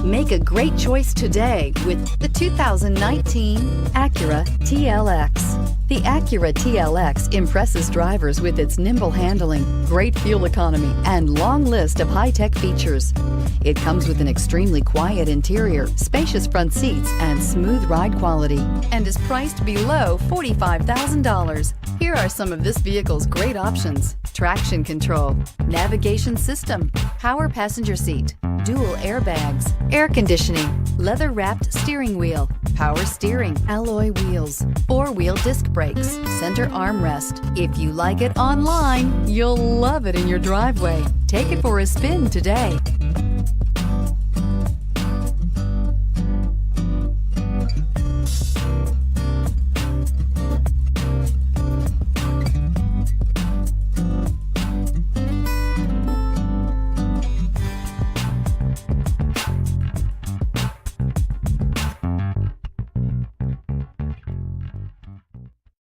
Make a great choice today with the 2019 Acura TLX. The Acura TLX impresses drivers with its nimble handling, great fuel economy, and long list of high-tech features. It comes with an extremely quiet interior, spacious front seats, and smooth ride quality, and is priced below $45,000. Here are some of this vehicle's great options: traction control, navigation system, power passenger seat, dual airbags, air conditioning, leather-wrapped steering wheel, power steering, alloy wheels, four-wheel disc brakes, center armrest. If you like it online, you'll love it in your driveway. Take it for a spin today.